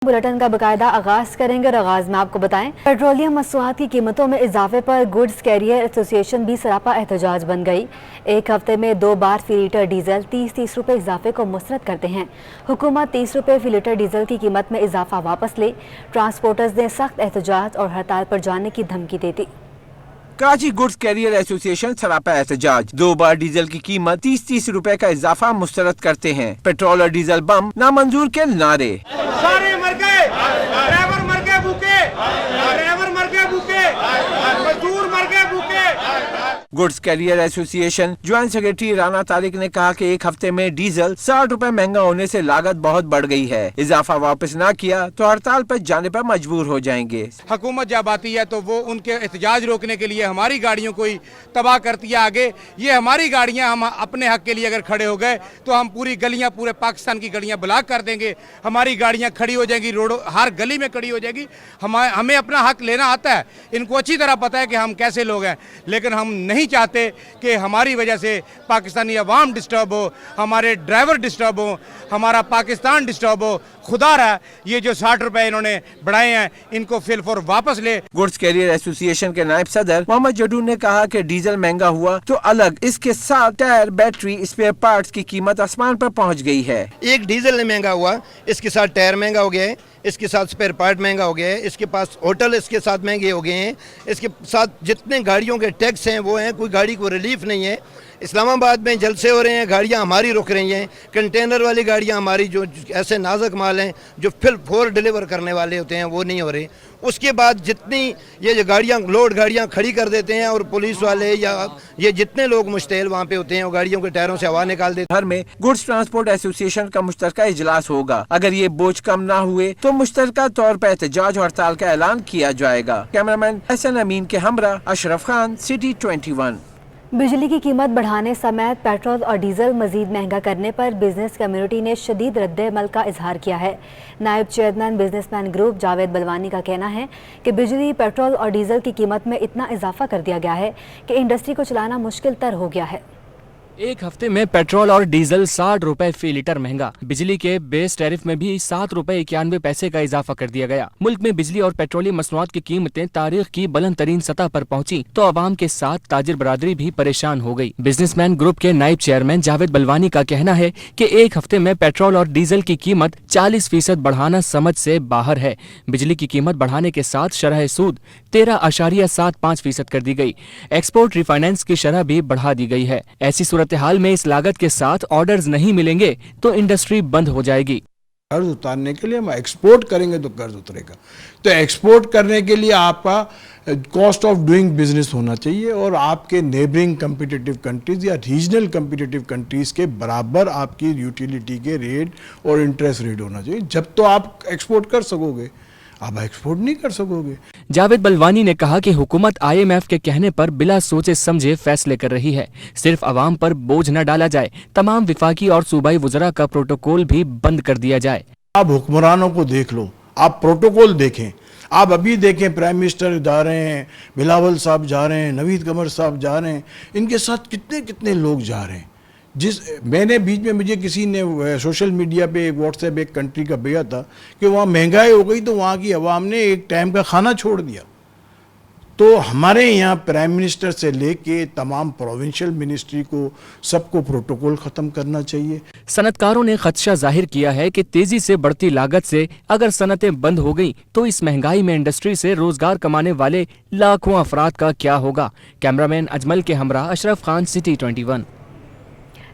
Bulletin का बाकायदा आगाज करेंगे और आगाज में आपको बताएं, पेट्रोलियम मसनूआत की कीमतों में इजाफे पर गुड्स कैरियर एसोसिएशन भी सरापा एहतजाज बन गई। एक हफ्ते में 2 बार फी लीटर डीजल 30 रुपए इजाफे को मुस्तरद करते हैं। हुकूमत 30 रुपए फी लीटर डीजल की कीमत में इजाफा वापस ले। ट्रांसपोर्टर्स ने सख्त एहतजाज और हड़ताल पर जाने की धमकी दे दी। कराची गुड्स कैरियर एसोसिएशन सरापा एहतजाज। 2 बार डीजल की कीमत 30 रुपए का इजाफा मुस्तरद करते हैं। पेट्रोल और डीजल बम नामंजूर के नारे। सारे मर गए, ड्राइवर मर गए भूखे, ड्राइवर मर गए भूखे, मजदूर मर गए भूखे। Goods carrier association joint secretary Rana Tariq ने कहा कि एक हफ्ते में डीजल 60 रुपए महंगा होने से लागत बहुत बढ़ गई है। इजाफा वापस न किया तो हड़ताल पर जाने पर मजबूर हो जाएंगे। हुकूमत जब आती है तो वो उनके एहतजाज रोकने के लिए हमारी गाड़ियों को ही तबाह करती है आगे। ये हमारी गाड़ियां, हम अपने हक के लिए अगर खड़े हो गए तो हम पूरी गलियां, पूरे पाकिस्तान की गलियां ब्लॉक कर देंगे। हमारी गाड़ियां खड़ी हो जाएंगी, रोडों हर गली में खड़ी हो जाएगी। हमें अपना हक लेना आता है, इनको अच्छी तरह पता है कि हम कैसे लोग हैं, लेकिन हम नहीं चाहते कि हमारी वजह से पाकिस्तानी अवाम डिस्टर्ब हो, हमारे ड्राइवर डिस्टर्ब हो, हमारा पाकिस्तान डिस्टर्ब हो। खुदा रहा ये जो 60 रुपए इन्होंने बढ़ाए हैं इनको फिलफोर वापस ले। गुड्स कैरियर एसोसिएशन के नायब सदर मोहम्मद जडू ने कहा कि डीजल महंगा हुआ तो अलग, इसके साथ टायर, बैटरी, स्पेयर पार्ट्स की कीमत आसमान पर पहुंच गई है। एक डीजल ने महंगा हुआ, इसके साथ टायर महंगा हो गया है, इसके साथ स्पेयर पार्ट महंगा हो गया है, इसके पास होटल इसके साथ महंगे हो गए हैं, इसके साथ जितने गाड़ियों के टैक्स हैं वो हैं, कोई गाड़ी को रिलीफ नहीं है। इस्लामाबाद में जलसे हो रहे हैं, गाड़ियां हमारी रुक रही हैं, कंटेनर वाली गाड़ियां हमारी जो ऐसे नाजुक माल हैं जो फिल फोर डिलीवर करने वाले होते हैं वो नहीं हो रहे। उसके बाद जितनी ये जो गाड़ियां, लोड गाड़ियां खड़ी कर देते हैं और पुलिस वाले या ये जितने लोग मुश्तैल वहाँ पे होते हैं वो गाड़ियों के टायरों से हवा निकाल देते हैं। घर में गुड्स ट्रांसपोर्ट एसोसिएशन का मुश्तरका इजलास होगा। अगर ये बोझ कम ना हुए तो मुश्तरका तौर पर एहतजाज और हड़ताल का ऐलान किया जाएगा। कैमरामैन हसन अमीन के हमरा अशरफ खान, सिटी 21। बिजली की कीमत बढ़ाने समेत पेट्रोल और डीजल मजीद महंगा करने पर बिजनेस कम्युनिटी ने शदीद रद्द-ए-अमल का इजहार किया है। नायब chairman businessman group Javed Balwani का कहना है कि बिजली, पेट्रोल और डीजल की कीमत में इतना इजाफा कर दिया गया है कि इंडस्ट्री को चलाना मुश्किल तर हो गया है। एक हफ्ते में पेट्रोल और डीजल 60 रुपए फी लीटर महंगा। बिजली के बेस टैरिफ में भी 7 रुपए 91 पैसे का इजाफा कर दिया गया। मुल्क में बिजली और पेट्रोलियम मसनूआत की कीमतें तारीख की बुलंद तरीन सतह पर पहुंची तो आवाम के साथ ताजिर बरादरी भी परेशान हो गई। बिजनेसमैन ग्रुप के नायब चेयरमैन जावेद बलवानी का कहना है कि एक हफ्ते में पेट्रोल और डीजल की कीमत 40% बढ़ाना समझ से बाहर है। बिजली की कीमत बढ़ाने के साथ शरह सूद 13.75% कर दी गई। एक्सपोर्ट रिफाइनेंस की शरह भी बढ़ा दी गई है। ऐसी सूरत हाल में इस लागत के साथ ऑर्डर्स नहीं मिलेंगे तो इंडस्ट्री बंद हो जाएगी। कर्ज उतारने के लिए हम एक्सपोर्ट करेंगे तो कर्ज उतरेगा। तो एक्सपोर्ट करने के लिए आपका कॉस्ट ऑफ डूइंग बिजनेस होना चाहिए और आपके नेबरिंग कम्पिटिटिव कंट्रीज या रीजनल कम्पिटिटिव कंट्रीज के बराबर आपकी यूटिलिटी के रेट और इंटरेस्ट रेट होना चाहिए। जब तो आप एक्सपोर्ट कर सकोगे, आप एक्सपोर्ट नहीं कर सकोगे। जावेद बलवानी ने कहा कि हुकूमत IMF के कहने पर बिला सोचे समझे फैसले कर रही है। सिर्फ अवाम पर बोझ न डाला जाए, तमाम विफाकी और सूबाई वुज़रा का प्रोटोकॉल भी बंद कर दिया जाए। आप हुक्मरानों को देख लो, आप प्रोटोकॉल देखें। आप अभी देखें प्राइम मिनिस्टर जा रहे हैं, बिलावल साहब जा रहे हैं, नवीद कमर साहब जा रहे हैं, इनके साथ कितने कितने लोग जा रहे हैं। मैंने बीच में मुझे किसी ने सोशल मीडिया पे एक व्हाट्सएप एक कंट्री का भेजा था कि वहाँ महंगाई हो गई तो वहाँ की आवाम ने एक टाइम का खाना छोड़ दिया। तो हमारे यहाँ प्राइम मिनिस्टर से लेके तमाम प्रोविंशियल मिनिस्ट्री को सबको प्रोटोकॉल ख़त्म करना चाहिए। सनतकारों ने खदशा जाहिर किया है कि तेजी से बढ़ती लागत से अगर सनतें बंद हो गई तो इस महंगाई में इंडस्ट्री से रोजगार कमाने वाले लाखों अफराद का क्या होगा। कैमरामैन अजमल के हमरा अशरफ खान, सिटी 21।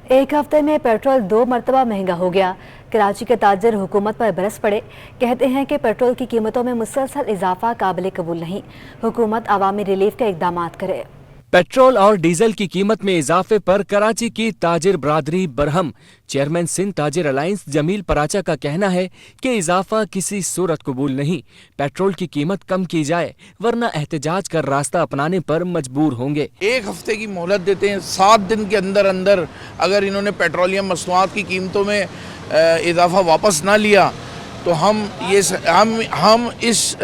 एक हफ्ते में पेट्रोल 2 मरतबा महंगा हो गया। कराची के ताजिर हुकूमत पर बरस पड़े। कहते हैं कि पेट्रोल की कीमतों में मुसलसल इजाफा काबिल कबूल नहीं। हुकूमत अवामी रिलीफ के इक़दामात करे। पेट्रोल और डीजल की कीमत में इजाफे पर कराची की ताजिर बरादरी बरहम। चेयरमैन सिंध ताजिर अलायंस जमील पराचा का कहना है कि इजाफा किसी सूरत कबूल नहीं। पेट्रोल की कीमत कम की जाए वरना एहतजाज कर रास्ता अपनाने पर मजबूर होंगे। एक हफ्ते की मोहलत देते हैं, 7 दिन के अंदर अंदर अगर इन्होंने पेट्रोलियम मसनूआत की कीमतों में इजाफा वापस ना लिया तो हम इस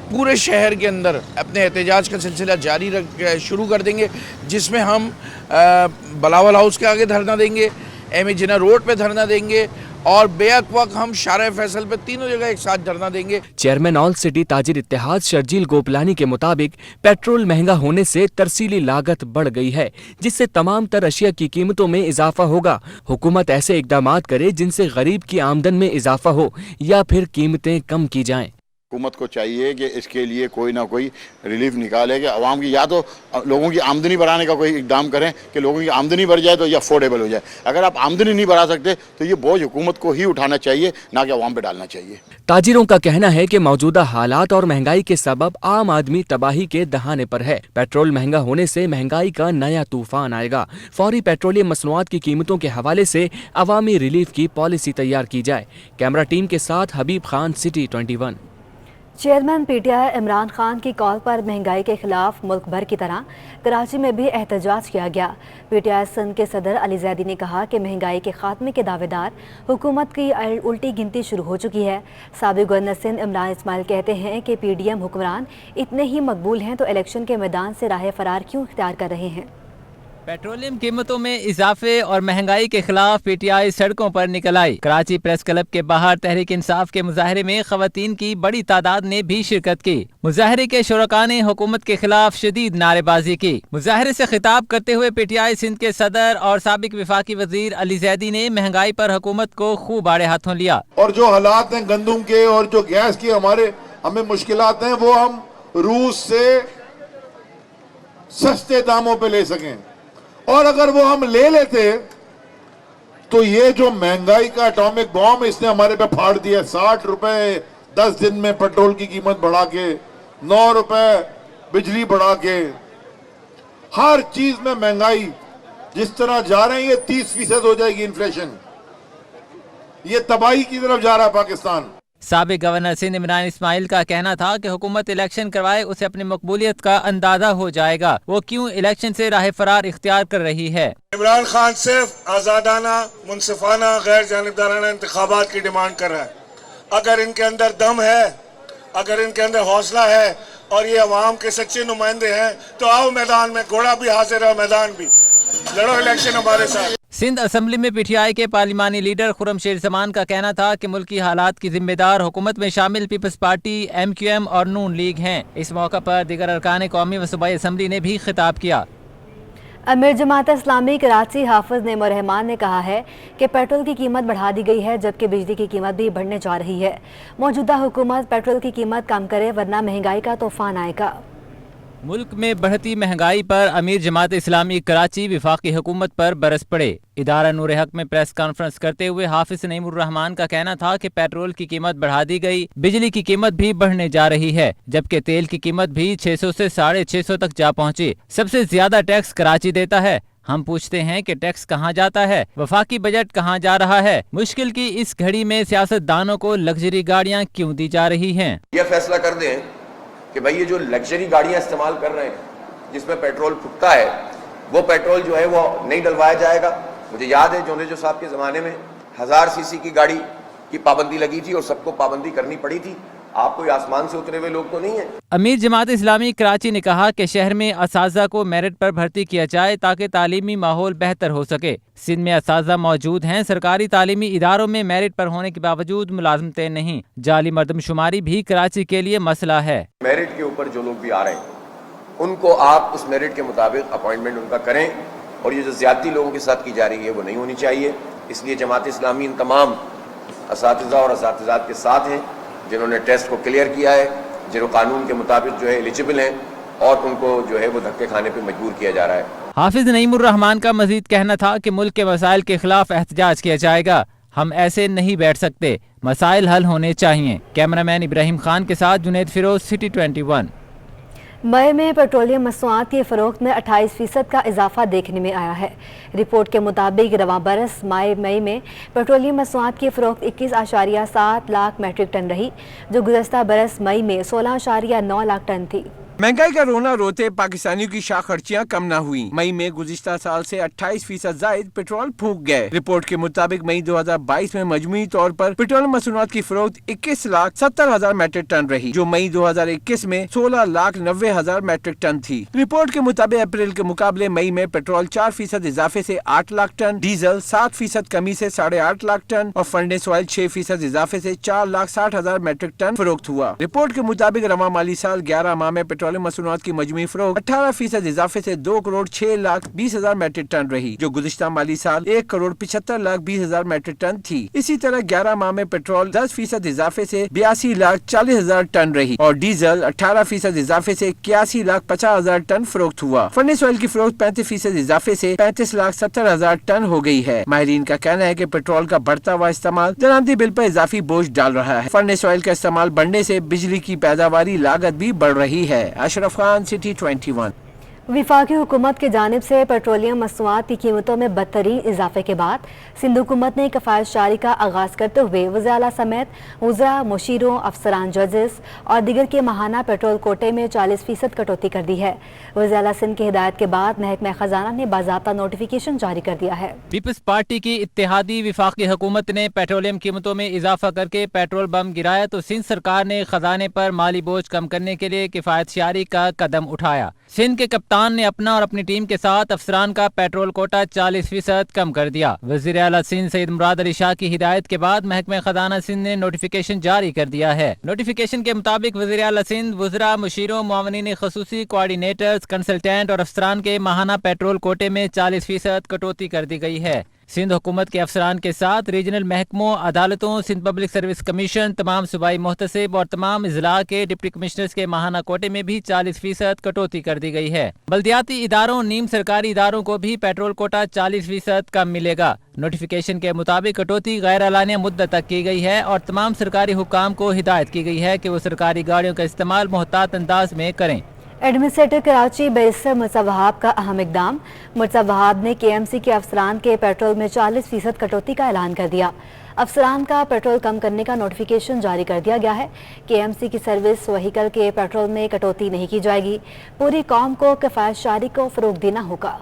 पूरे शहर के अंदर अपने एहतजाज का सिलसिला जारी शुरू कर देंगे, जिसमें हम बिलावल हाउस के आगे धरना देंगे, एम ए जिन्ना रोड पे धरना देंगे اور بیک وقت ہم شارع فیصل پہ تینوں جگہ ایک ساتھ دھرنا دیں گے۔ چیئرمین آل سٹی تاجر اتحاد شرجیل گوپلانی کے مطابق پیٹرول مہنگا ہونے سے ترسیلی لاگت بڑھ گئی ہے، جس سے تمام تر اشیاء کی قیمتوں میں اضافہ ہوگا۔ حکومت ایسے اقدامات کرے جن سے غریب کی آمدن میں اضافہ ہو یا پھر قیمتیں کم کی جائیں۔ حکومت کو چاہیے کہ اس کے لیے کوئی نہ کوئی ریلیف نکالے کہ عوام کی یا تو لوگوں کی آمدنی بڑھانے کا کوئی اقدام کریں کہ لوگوں کی آمدنی بڑھ جائے تو یہ افورڈیبل ہو جائے۔ اگر آپ آمدنی نہیں بڑھا سکتے تو یہ بوجھ حکومت کو ہی اٹھانا چاہیے، نہ کہ عوام پہ ڈالنا چاہیے۔ تاجروں کا کہنا ہے کہ موجودہ حالات اور مہنگائی کے سبب عام آدمی تباہی کے دہانے پر ہے۔ پیٹرول مہنگا ہونے سے مہنگائی کا نیا طوفان آئے گا۔ فوری پیٹرولیم مصنوعات کی قیمتوں کے حوالے سے عوامی ریلیف کی پالیسی تیار کی جائے۔ کیمرہ ٹیم کے ساتھ Habib Khan, city 21۔ Chairman P T I Imran Khan کی کال پر مہنگائی کے خلاف ملک بھر کی طرح کراچی میں بھی احتجاج کیا گیا۔ پی ٹی آئی سندھ کے صدر علی زیدی نے کہا کہ مہنگائی کے خاتمے کے دعوے دار حکومت کی الٹی گنتی شروع ہو چکی ہے۔ سابق گورنر سندھ عمران اسماعیل کہتے ہیں کہ پی ڈی ایم حکمران اتنے ہی مقبول ہیں تو الیکشن کے میدان سے راہ فرار کیوں اختیار کر رہے ہیں؟ پیٹرولیم قیمتوں میں اضافے اور مہنگائی کے خلاف پی ٹی آئی سڑکوں پر نکل آئی۔ کراچی پریس کلب کے باہر تحریک انصاف کے مظاہرے میں خواتین کی بڑی تعداد نے بھی شرکت کی۔ مظاہرے کے شرکاء نے حکومت کے خلاف شدید نعرے بازی کی۔ مظاہرے سے خطاب کرتے ہوئے پی ٹی آئی سندھ کے صدر اور سابق وفاقی وزیر علی زیدی نے مہنگائی پر حکومت کو خوب آڑے ہاتھوں لیا۔ اور جو حالات ہیں گندم کے اور جو گیس کی ہمیں مشکلات ہیں وہ ہم روس سے سستے داموں پہ لے سکیں، اور اگر وہ ہم لے لیتے تو یہ جو مہنگائی کا اٹامک بام اس نے ہمارے پہ پھاڑ دیا، 60 روپے 10 دن میں پیٹرول کی قیمت بڑھا کے، 9 روپے بجلی بڑھا کے، ہر چیز میں مہنگائی جس طرح جا رہے ہیں یہ 30% ہو جائے گی انفلیشن، یہ تباہی کی طرف جا رہا ہے پاکستان۔ سابق گورنر سندھ عمران اسماعیل کا کہنا تھا کہ حکومت الیکشن کروائے اسے اپنی مقبولیت کا اندازہ ہو جائے گا، وہ کیوں الیکشن سے راہ فرار اختیار کر رہی ہے۔ عمران خان صرف آزادانہ، منصفانہ، غیر جانبدارانہ انتخابات کی ڈیمانڈ کر رہا ہے۔ اگر ان کے اندر دم ہے، اگر ان کے اندر حوصلہ ہے اور یہ عوام کے سچے نمائندے ہیں تو آؤ میدان میں، گھوڑا بھی حاضر ہے، میدان بھی لڑو الیکشن ہمارے ساتھ۔ سندھ اسمبلی میں پی ٹی آئی کے پارلیمانی لیڈر خرم شیر زمان کا کہنا تھا کہ ملکی حالات کی ذمہ دار حکومت میں شامل Peoples Party, M Q M اور نون لیگ ہیں۔ اس موقع پر دیگر ارکان قومی و صوبائی اسمبلی نے بھی خطاب کیا۔ امیر جماعت اسلامی کراچی حافظ نعیم الرحمان نے کہا ہے کہ پیٹرول کی قیمت بڑھا دی گئی ہے جبکہ بجلی کی قیمت بھی بڑھنے جا رہی ہے۔ موجودہ حکومت پیٹرول کی قیمت کم کرے ورنہ مہنگائی کا طوفان آئے گا۔ ملک میں بڑھتی مہنگائی پر امیر جماعت اسلامی کراچی وفاقی حکومت پر برس پڑے۔ ادارہ نور حق میں پریس کانفرنس کرتے ہوئے حافظ نعیم الرحمان کا کہنا تھا کہ پیٹرول کی قیمت بڑھا دی گئی، بجلی کی قیمت بھی بڑھنے جا رہی ہے، جبکہ تیل کی قیمت بھی 600 سے 650 تک جا پہنچی۔ سب سے زیادہ ٹیکس کراچی دیتا ہے۔ ہم پوچھتے ہیں کہ ٹیکس کہاں جاتا ہے، وفاقی بجٹ کہاں جا رہا ہے؟ مشکل کی اس گھڑی میں سیاست دانوں کو لگژری گاڑیاں کیوں دی جا رہی ہیں؟ یہ فیصلہ کر دیں کہ بھائی یہ جو لگژری گاڑیاں استعمال کر رہے ہیں جس میں پیٹرول پھٹتا ہے، وہ پیٹرول جو ہے وہ نہیں ڈلوایا جائے گا۔ مجھے یاد ہے جونیجو صاحب کے زمانے میں 1000 سی سی کی گاڑی کی پابندی لگی تھی اور سب کو پابندی کرنی پڑی تھی۔ آپ کوئی آسمان سے اترے ہوئے لوگ تو نہیں ہیں۔ امیر جماعت اسلامی کراچی نے کہا کہ شہر میں اساتذہ کو میرٹ پر بھرتی کیا جائے تاکہ تعلیمی ماحول بہتر ہو سکے۔ سندھ میں اساتذہ موجود ہیں، سرکاری تعلیمی اداروں میں میرٹ پر ہونے کے باوجود ملازمتیں نہیں۔ جعلی مردم شماری بھی کراچی کے لیے مسئلہ ہے۔ میرٹ کے اوپر جو لوگ بھی آ رہے ہیں ان کو آپ اس میرٹ کے مطابق اپوائنٹمنٹ ان کا کریں، اور یہ جو زیادتی لوگوں کے ساتھ کی جا رہی ہے وہ نہیں ہونی چاہیے۔ اس لیے جماعت اسلامی ان تمام اساتذہ اور اساتذات کے ساتھ ہیں جنہوں نے ٹیسٹ کو کلیئر کیا ہے، جو قانون کے مطابق جو ہے ایلیجبل ہیں، اور ان کو جو ہے وہ دھکے کھانے پہ مجبور کیا جا رہا ہے۔ حافظ نعیم الرحمان کا مزید کہنا تھا کہ ملک کے مسائل کے خلاف احتجاج کیا جائے گا۔ ہم ایسے نہیں بیٹھ سکتے، مسائل حل ہونے چاہیے۔ کیمرہ مین ابراہیم خان کے ساتھ جنید فیروز، سٹی 21۔ مئی میں پیٹرولیم مصنوعات کی فروخت میں 28% کا اضافہ دیکھنے میں آیا ہے۔ رپورٹ کے مطابق رواں برس مئی میں پیٹرولیم مصنوعات کی فروخت 21.7 لاکھ میٹرک ٹن رہی، جو گزشتہ برس مئی میں 16.9 لاکھ ٹن تھی۔ महंगाई का रोना रोते पाकिस्तानियों की शाख खर्चियाँ कम न हुई। मई में गुज़िश्ता साल से 28% जायद पेट्रोल फूंक गए। रिपोर्ट के मुताबिक मई 2022 में मजमूई तौर पर पेट्रोल मसनूआत की फरोख्त 21,70,000 मीट्रिक टन रही, जो मई 2021 में 16,90,000 मीट्रिक टन थी। रिपोर्ट के मुताबिक अप्रैल के मुकाबले मई में पेट्रोल 4% इजाफे से 8 लाख टन, डीजल 7% कमी से 8.5 लाख टन और फर्नेस ऑयल 6% इजाफे से 4,60,000 मीट्रिक टन फरोख्त हुआ। रिपोर्ट के मुताबिक रवा माली साल 11 माह में पेट्रोल मसनूआत की मजमूई फरोख्त 18% इजाफे से 2,06,20,000 मीट्रिक टन रही, जो गुज़िश्ता माली साल 1,75,20,000 मीट्रिक टन थी। इसी तरह 11 माह में पेट्रोल 10% इजाफे से 82,40,000 टन रही और डीजल 18% इजाफे से 81,50,000 टन फरोख्त हुआ। फर्नेस ऑयल की फरोख्त 35% इजाफे से 35,70,000 टन हो गई है। माहिरीन का कहना है कि पेट्रोल का बढ़ता हुआ इस्तेमाल दरामदी बिल पर इजाफी बोझ डाल रहा है। फर्नेस ऑयल का इस्तेमाल बढ़ने से बिजली की पैदावारी लागत भी बढ़ रही है। अशरफ खान, सिटी 21। वफाकी हुकूमत की जानिब से पेट्रोलियम मसनूआत की कीमतों में बदतरीन इजाफे के बाद सिंध हुकूमत ने कफायत जारी का आगाज़ करते हुए वज़ीर-ए-आला समेत वज़रा, मुशीरों, अफसरान, जजेस और दीगर के माहाना पेट्रोल कोटे में 40% कटौती कर दी है। वज़ीर-ए-आला सिंध की हिदायत के बाद महकमा खजाना ने बाज़ाब्ता नोटिफिकेशन जारी कर दिया है। पीपल्स पार्टी की इत्तेहादी वफाकी हुकूमत ने पेट्रोलियम कीमतों में इजाफा करके पेट्रोल बम गिराया तो सिंध सरकार ने खजाने पर माली बोझ कम करने के लिए किफायत जारी का कदम उठाया। सिंध के कप्तान ने अपना और अपनी टीम के साथ अफसरान का पेट्रोल कोटा 40% कम कर दिया। वज़ीर आला सिंध सईद मुराद अली शाह की हिदायत के बाद महकमा खजाना सिंध ने नोटिफिकेशन जारी कर दिया है। नोटिफिकेशन के मुताबिक वज़ीर आला सिंध वज़रा, मुशीरों, मुआवनीन ख़ुसूसी, कोऑर्डिनेटर्स, कंसल्टेंट और अफसरान के माहाना पेट्रोल कोटे में 40% कटौती कर दी गई है। सिंध हुकूमत के अफसरान के साथ रीजनल महकमों, अदालतों, सिंध पब्लिक सर्विस कमीशन, तमाम सूबाई मुहतसिब और तमाम इजला के डिप्टी कमिश्नर्स के माहाना कोटे में भी 40% कटौती कर दी गई है। बल्दियाती इदारों, नीम सरकारी इदारों को भी पेट्रोल कोटा 40% कम मिलेगा। नोटिफिकेशन के मुताबिक कटौती गैर एलानिया मुद्दत तक की गई है और तमाम सरकारी हुकाम को हिदायत की गई है कि वो सरकारी गाड़ियों का इस्तेमाल मोहतात अंदाज में करें। एडमिनिस्ट्रेटर कराची बैरिस्टर मुर्तज़ा वहाब का अहम इकदाम। मुर्तज़ा वहाब ने KMC के अफसरान के पेट्रोल में 40% कटौती का ऐलान कर दिया। अफसरान का पेट्रोल कम करने का नोटिफिकेशन जारी कर दिया गया है। KMC की सर्विस वहीकल के पेट्रोल में कटौती नहीं की जाएगी। पूरी कौम को किफायत जारी को फरोग देना होगा।